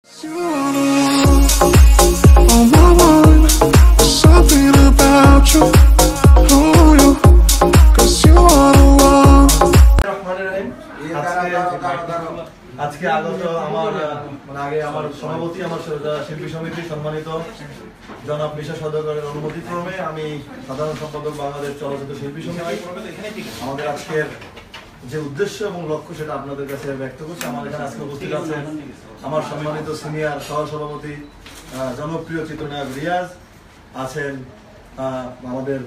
আজকে আগত আমার আমার সভাপতি আমার শিল্পী সমিতির সম্মানিত জনাব মিশা সওদাগরের অনুমতিক্রমে আমি সাধারণ সম্পাদক বাংলাদেশ চলচ্চিত্র শিল্পী সমিতি আমাদের আজকের যে উদ্দেশ্য এবং লক্ষ্য সেটা আপনাদের কাছে ব্যক্ত করছি। আমার এখানে আজকে উপস্থিত আছেন আমার সম্মানিত সিনিয়র সহসভাপতি জনপ্রিয় চিত্রনায়ক রিয়াজ, আছেন আমাদের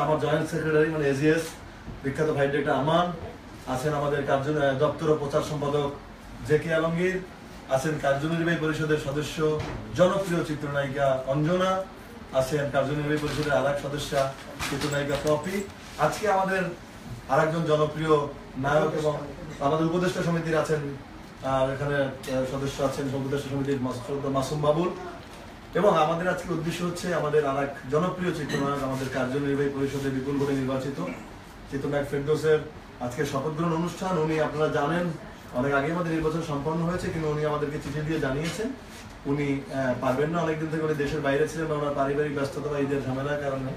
আমার জয়েন্ট সেক্রেটারি মানে এজিএস বিখ্যাত ভাই ডিরেক্টর আমান, আছেন আমাদের দপ্তর ও প্রচার সম্পাদক জেকে আলমগীর, আছেন কার্যনির্বাহী পরিষদের সদস্য জনপ্রিয় চিত্রনায়িকা অঞ্জনা, আছেন কার্যনির্বাহী পরিষদের আরেক সদস্যা চিত্রনায়িকা পপি। আজকে আমাদের আরেকজন জনপ্রিয় নায়ক এবং আমাদের উপদেষ্টা সমিতির আছেন এখানে সদস্য আছেন উপদেষ্টা সমিতির মাসুম বাবুল, এবং আমাদের আজকে উদ্দেশ্য হচ্ছে আমাদের আরেক জনপ্রিয় চিত্রনায়ক আমাদের কার্যনির্বাহী পরিষদে বিপুল ভোটে নির্বাচিত চিত্রনায়ক ফেরদৌসের আজকে শপথ গ্রহণ অনুষ্ঠান। উনি আপনারা জানেন অনেক আগে আমাদের নির্বাচন সম্পন্ন হয়েছে, কিন্তু উনি আমাদেরকে চিঠি দিয়ে জানিয়েছেন উনি পারবেন না, অনেকদিন থেকে উনি দেশের বাইরে ছিলেন, ওনার পারিবারিক ব্যস্ততা বা ঈদের ঝামেলার কারণে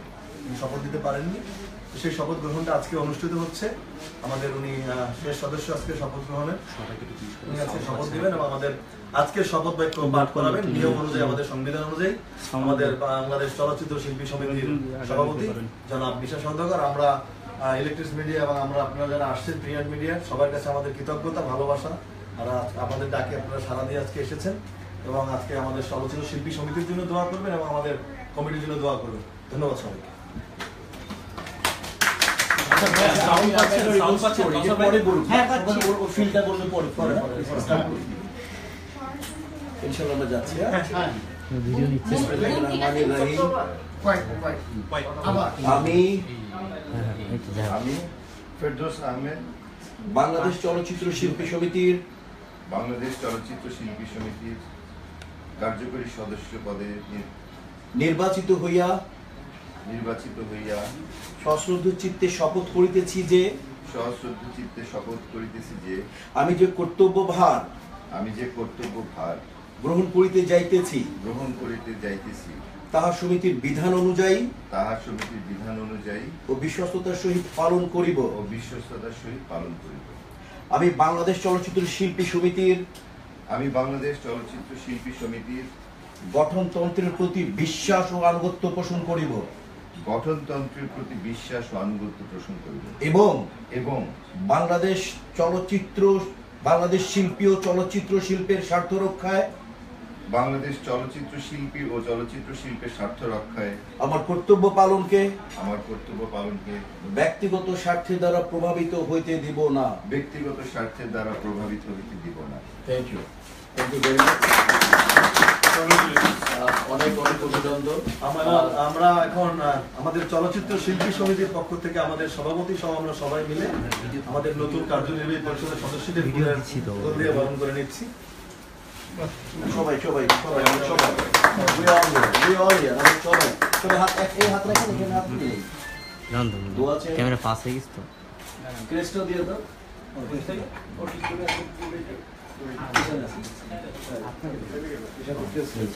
শপথ দিতে পারেননি। সেই শপথ গ্রহণটা আজকে অনুষ্ঠিত হচ্ছে। আমাদের উনি শেষ সদস্য আজকে শপথ গ্রহণের উনি আজকে শপথ দিবেন এবং আমাদের আজকে শপথ বাক্য পাঠ করাবেন নিয়ম অনুযায়ী, আমাদের সংবিধান অনুযায়ী। আমাদের বাংলাদেশ চলচ্চিত্র শিল্পী সমিতির সভাপতি জনাব মিশা সওদাগর। আমরা ইলেকট্রিক মিডিয়া এবং আমরা আপনারা যারা আসছেন প্রিন্ট মিডিয়া সবার কাছে আমাদের কৃতজ্ঞতা ভালোবাসা, আর আমাদের ডাকে আপনারা সারা দিয়ে আজকে এসেছেন এবং আজকে আমাদের চলচ্চিত্র শিল্পী সমিতির জন্য দোয়া করবেন এবং আমাদের কমিটির জন্য দোয়া করবেন। ধন্যবাদ সবাইকে। ইনশাআল্লাহ আমরা যাচ্ছি। আমি ফেরদৌস আহমেদ বাংলাদেশ চলচ্চিত্র শিল্পী সমিতির কার্যকরী সদস্য পদে নির্বাচিত হইয়া সশ্রদ্ধ চিত্তে শপথ করিতেছি যে আমি যে কর্তব্য ভার গ্রহণ করিতে যাইতেছি তাহা সমিতির বিধান অনুযায়ী ও বিশ্বস্ততার সহিত পালন করিব। আমি বাংলাদেশ চলচ্চিত্র শিল্পী সমিতির গঠনতন্ত্রের প্রতি বিশ্বাস ও আনুগত্য পোষণ করিব এবং বাংলাদেশ শিল্পী ও চলচ্চিত্র শিল্পের স্বার্থ রক্ষায় আমার কর্তব্য পালনকে ব্যক্তিগত স্বার্থের দ্বারা প্রভাবিত হইতে দিব না। Thank you very much. অনেক অভিনন্দন। আমরা এখন আমাদের চলচ্চিত্র শিল্পী সমিতির পক্ষ থেকে আমাদের সভাপতি সহ আমরা সবাই মিলে আমাদের নতুন কার্যনির্বাহী পরিষদের সদস্যদের দিয়ে বরণ করে নিচ্ছি। সবাই ক্যামেরা পাস হয়ে গেছে তো ক্রেস্টটা দিয়ে দাও।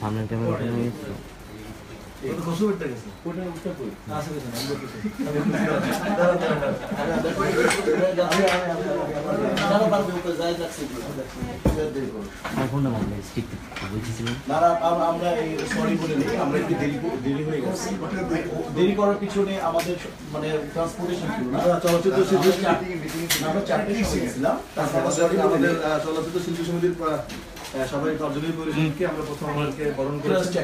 সামনের ক্যামেরা দেরি করার পিছনে আমাদের মানে ট্রান্সপোর্টেশন ছিল না, চলচ্চিত্র শিল্পী সমিতির সবাই কার্যনির্বাহী পরিষদকে আমরা প্রথম আমাদেরকে বরণ করেছি।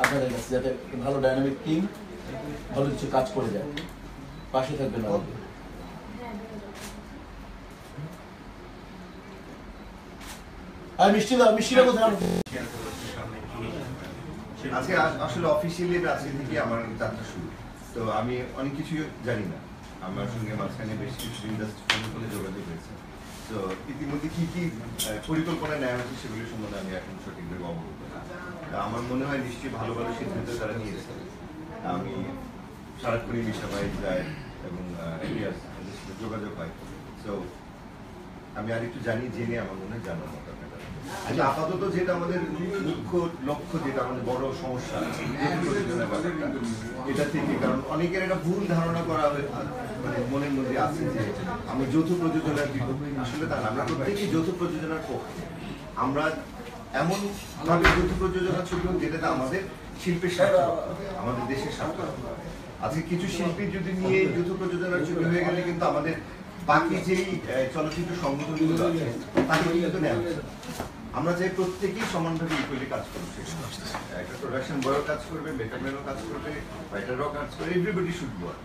আপনাদের কাছে যাতে ভালো ডাইনামিক টিম ভালো কিছু কাজ করে যায়, পাশে থাকবেন। মিষ্টিটা কোথায়? আজকে আসলে অফিসিয়ালি আজকে থেকে আমার যাত্রা শুরু। তো আমি অনেক কিছু জানি না, আমার সঙ্গে মাঝখানে বেশ কিছু ইন্ডাস্ট্রি যোগাযোগ হয়েছে। তো ইতিমধ্যে কি কি পরিকল্পনা নেওয়া হয়েছে সেগুলি সম্বন্ধে আমি এখন সঠিকভাবে অবগত না। আমার মনে হয় নিশ্চয়ই ভালো ভালো সিদ্ধান্ত তারা নিয়েছে। আমি সারাক্ষণই মিশা ভাই যায় এবং এরিয়াস এদের সাথে যোগাযোগ হয়। সো আমি আর একটু জানি, জেনে আমার মনে হয় জানার মতো একটা ব্যাপার। আচ্ছা, আপাতত যেটা আমাদের মুখ্য লক্ষ্য, যেটা আমাদের বড় সমস্যা এটা থেকে, কারণ অনেকের একটা ভুল ধারণা করা হয়, মানে মনের মধ্যে আছে যে আমরা যৌথ প্রযোজনার বিপক্ষে। আসলে তা না, আমরা প্রত্যেকেই যৌথ প্রযোজনার পক্ষে। আমরা এমন ভাবে যৌথ প্রযোজনা ছবি যেটাতে আমাদের শিল্পের স্বার্থ, আমাদের দেশের স্বার্থ। আজকে কিছু শিল্পী যদি নিয়ে যৌথ প্রযোজনার ছবি হয়ে গেলে কিন্তু আমাদের বাকি যেই চলচ্চিত্র সংগঠনগুলো আছে তাকে কিন্তু নেওয়া হচ্ছে। আমরা চাই প্রত্যেকেই সমানভাবে ইকুয়ালি কাজ করবে। একটা প্রোডাকশন বয়ও কাজ করবে, মেকআপম্যানও কাজ করবে, রাইটাররাও কাজ করবে, এভরিবডি শুড ওয়ার্ক।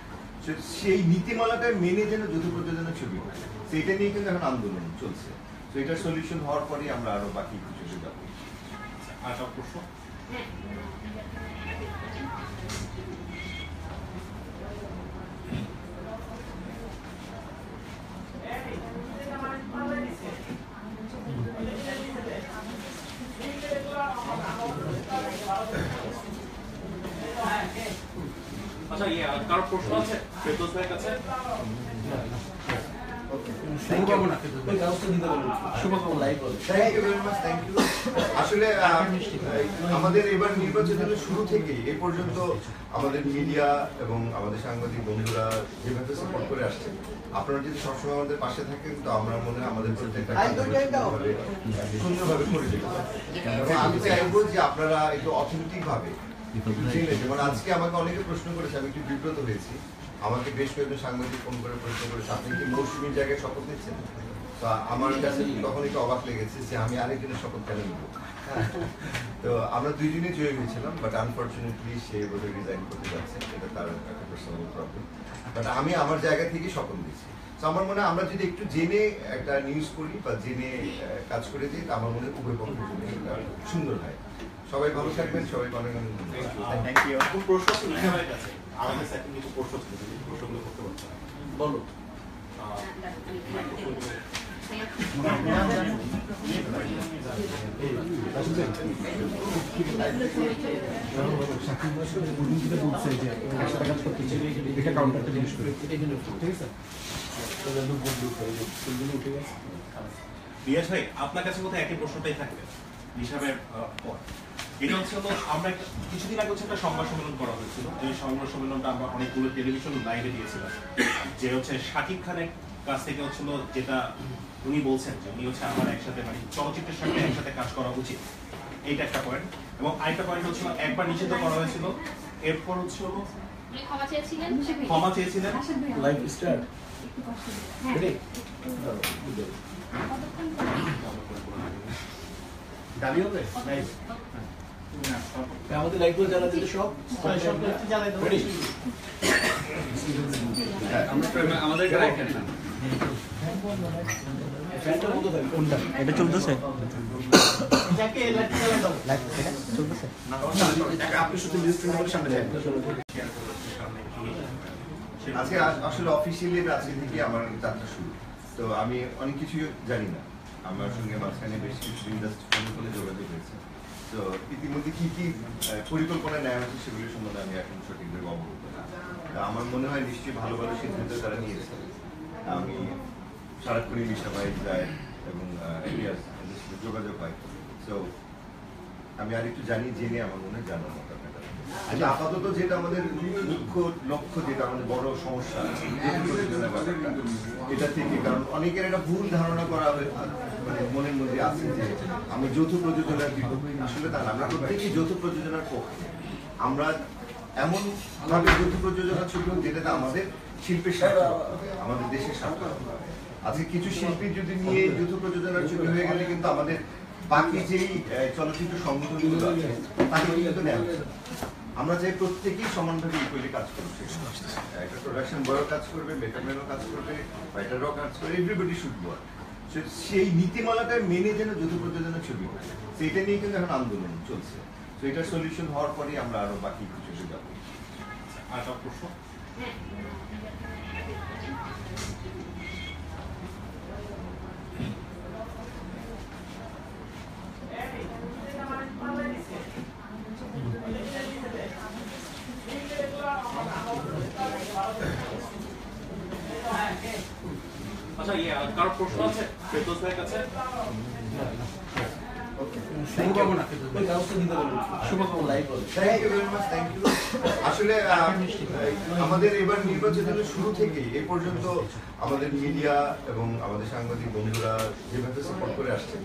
সেই নীতিমালাটা মেনে যেন যৌথ প্রযোজনার ছবি হয়, সেইটা নিয়ে কিন্তু এখন আন্দোলন চলছে। তো এটার সলিউশন হওয়ার পরেই আমরা আরো বাকি কিছু যাবো। আশা প্রশ্ন আচ্ছা, কারো প্রশ্ন আছে ফেরদৌস ভাইয়ের কাছে? আসলে আমাদের এবার নির্বাচনের শুরু থেকে এ পর্যন্ত আমাদের মিডিয়া এবং আমাদের সাংবাদিক বন্ধুরা যেভাবে সাপোর্ট করে আসছে, আপনারা যদি সবসময় আমাদের পাশে থাকেন তো আমরা মনে হয় আমাদের প্রত্যেকটা সুন্দরভাবে করে যেতে পারি। এবং আমি চাইবো যে আপনারা একটু অথেন্টিক ভাবে, যেমন আজকে আমাকে অনেকে প্রশ্ন করেছে, আমি একটু বিব্রত হয়েছি। আমাকে বেশ কয়েকজন সাংবাদিক ফোন করে প্রশ্ন করেছে, আপনি কি মৌসুমীর জায়গায় শপথ নিচ্ছেন? তো আমার কাছে তখন একটু অবাক লেগেছে যে আমি আরেকজনের শপথ কেন নিব। তো আমরা দুইজনই জয়ী হয়েছিলাম, বাট আনফর্চুনেটলি সে বোধহয় রিজাইন করতে যাচ্ছে, এটা তার একটা পার্সোনাল প্রবলেম। বাট আমি আমার জায়গা থেকে শপথ দিচ্ছি। তো আমার মনে হয় আমরা যদি একটু জেনে একটা নিউজ করি বা জেনে কাজ করে দিই, আমার মনে হয় উভয় পক্ষের জন্য সুন্দর হয়। সবাই ভালো থাকবেন, সবাইকে অনেক অনেক থ্যাংক ইউ। এখন প্রশ্ন আছে লিখা হয়ে গেছে, আমাদের সেকেন্ড কিছু প্রশ্ন ছিল, প্রশ্নগুলো করতে পারছেন বলো। রিয়াজ ভাই, আপনার কাছে বোধহয় একই প্রশ্নটাই থাকবে হিসাবের পর। এটা হচ্ছে আমরা কিছুদিন আগে হচ্ছে একটা সংবাদ সম্মেলন করা হয়েছিল, যে সংবাদ সম্মেলনটা আমরা অনেকগুলো টেলিভিশন লাইভে দিয়েছিলাম, যে হচ্ছে শাকিব খানের কাছ থেকে হচ্ছিল যেটা উনি বলছেন যে উনি হচ্ছে আমার একসাথে, মানে চলচ্চিত্রের সঙ্গে একসাথে কাজ করা উচিত, এইটা একটা পয়েন্ট। এবং আরেকটা পয়েন্ট হচ্ছিল একবার নিষিদ্ধ করা হয়েছিল, এরপর হচ্ছিল ক্ষমা চেয়েছিলেন। লাইফ স্টার্ট দাবি হবে আমাদের লাইফগুলো জ্বালা দিতে সব আমাদের কোনটা এটা চলতেছে চলতেছে আপনি শুধু লিস্ট সামনে যান। আজকে আসলে অফিসিয়ালি আজকে থেকে আমার যাত্রা শুরু। তো আমি অনেক কিছু জানি না, আমার সঙ্গে মাঝখানে বেশ কিছু ইন্ডাস্ট্রি ফোন করে যোগাযোগ হয়েছে। তো ইতিমধ্যে কি কি পরিকল্পনা নেওয়া হয়েছে সেগুলির সম্বন্ধে আমি এখন সঠিকভাবে অবগত না। আমার মনে হয় নিশ্চয়ই ভালো ভালো সিদ্ধান্ত তারা নিয়েছে। আমি সারাক্ষণই মিশা ভাই যায় এবং এরিয়াস এদের সাথে যোগাযোগ হয়। তো আমি আর একটু জানি, জেনে আমার মনে হয় জানার মতো একটা ব্যাপার। আচ্ছা, আপাতত যেটা আমাদের মুখ্য লক্ষ্য, যেটা আমাদের বড় সমস্যা এটা থেকে, কারণ অনেকের একটা ভুল ধারণা করা হয়, মানে মনের মধ্যে আছে যে আমরা যৌথ প্রযোজনার বিপক্ষে। আসলে তা না, আমরা প্রত্যেকেই যৌথ প্রযোজনার পক্ষে। আমরা এমন ভাবে যৌথ প্রযোজনা ছবি যেটাতে আমাদের শিল্পের স্বার্থ, আমাদের দেশের স্বার্থ। আজকে কিছু শিল্পী যদি নিয়ে যৌথ প্রযোজনার ছবি হয়ে গেলে কিন্তু আমাদের বাকি যেই চলচ্চিত্র সংগঠনগুলো আছে তাকে কিন্তু নেওয়া হচ্ছে। আমরা চাই প্রত্যেকেই সমানভাবে ইকুয়ালি কাজ করবে। একটা প্রোডাকশন বয়ও কাজ করবে, মেকআপম্যানও কাজ করবে, রাইটাররাও কাজ করবে, এভরিবডি শুড ওয়ার্ক। সেই নীতিমালাটা মেনে যেন যৌথ প্রযোজনার ছবি হয়, সেইটা নিয়ে কিন্তু এখন আন্দোলন চলছে। তো এটার সলিউশন হওয়ার পরেই আমরা আরো বাকি কিছু যাবো। আশা প্রশ্ন আচ্ছা কারো প্রশ্ন আছে ফেরদৌস ভাইয়ের কাছে? Thank you very much, thank you. আসলে আমাদের এবার নির্বাচনের শুরু থেকে এ পর্যন্ত আমাদের মিডিয়া এবং আমাদের সাংবাদিক বন্ধুরা যেভাবে সাপোর্ট করে আসছে,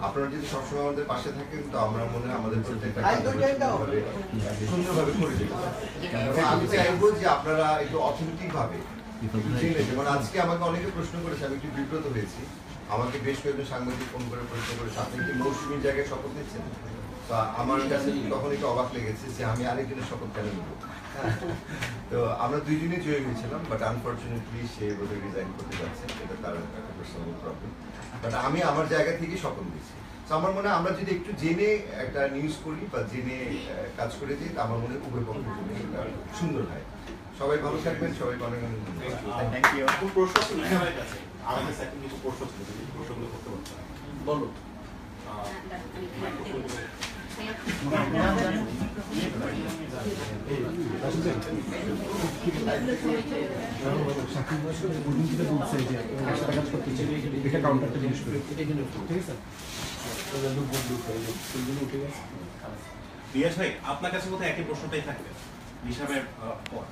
আপনারা যদি সবসময় আমাদের পাশে থাকেন তো আমরা মনে হয় আমাদের প্রত্যেকটা সুন্দরভাবে করে দেবো। এবং আমি চাইবো যে আপনারা একটু অথেন্টিক ভাবে জেনে, যেমন আজকে আমাকে অনেকে প্রশ্ন করেছে, আমি একটু বিব্রত হয়েছি। আমাকে বেশ কয়েকজন সাংবাদিক ফোন করে প্রশ্ন করেছে আপনি কি মৌসুমীর জায়গায় শপথ নিচ্ছেন। তো আমার কাছে তখন একটু অবাক লেগেছে যে আমি আরেকজনের শপথ কেন নিব। তো আমরা দুইজনই জয়ী হয়েছিলাম, বাট আনফর্চুনেটলি সে বোধহয় রিজাইন করতে যাচ্ছে, এটা তার একটা পার্সোনাল প্রবলেম। বাট আমি আমার জায়গা থেকে শপথ নিচ্ছি। তো আমার মনে হয় আমরা যদি একটু জেনে একটা নিউজ করি বা জেনে কাজ করে দিই, আমার মনে হয় উভয় পক্ষের জন্য এটা সুন্দর হয়। সবাই ভালো থাকবেন, সবাইকে অনেক অনেক ধন্যবাদ। Thank you. কোন প্রশ্ন আছে লিখা ভাইয়ের কাছে? আমাদের সেকেন্ড কিছু প্রশ্ন ছিল, যদি প্রশ্নগুলো করতে পারছেন বলো। রিয়াজ ভাই, আপনার কাছে বোধহয় একই প্রশ্নটাই থাকবে হিসাবের পর।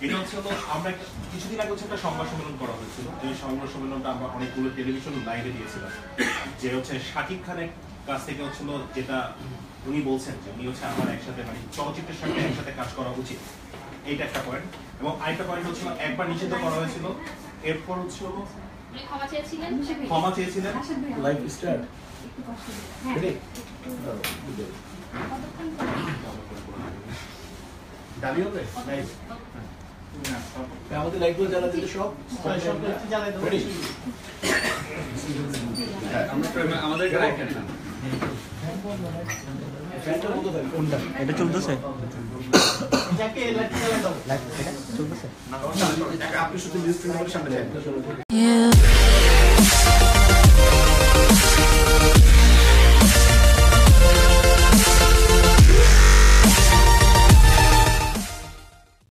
এটা হচ্ছে আমরা কিছুদিন আগে একটা সংবাদ সম্মেলন করা হয়েছিল, যে সংবাদ সম্মেলনটা আমরা অনেকগুলো টেলিভিশন লাইভে দিয়েছিলাম, যে হচ্ছে শাকিব খানের কাছ থেকে হচ্ছিল যেটা উনি বলছেন যে উনি হচ্ছে আমার একসাথে মানে চলচ্চিত্রের সঙ্গে একসাথে কাজ করা উচিত, এইটা একটা পয়েন্ট। এবং আরেকটা পয়েন্ট হচ্ছিল একবার নিষিদ্ধ করা হয়েছিল, এরপর হচ্ছে ক্ষমা চেয়েছিলেন। লাইফ স্টার্ট আমাদের লাইফগুলো জ্বালা দিতে সব রেডি। ফ্যানটা বন্ধ থাকবে। কোনটা এটা চলতেছে লাইভ এটা চলতেছে আপনি শুধু লিস্ট সামনে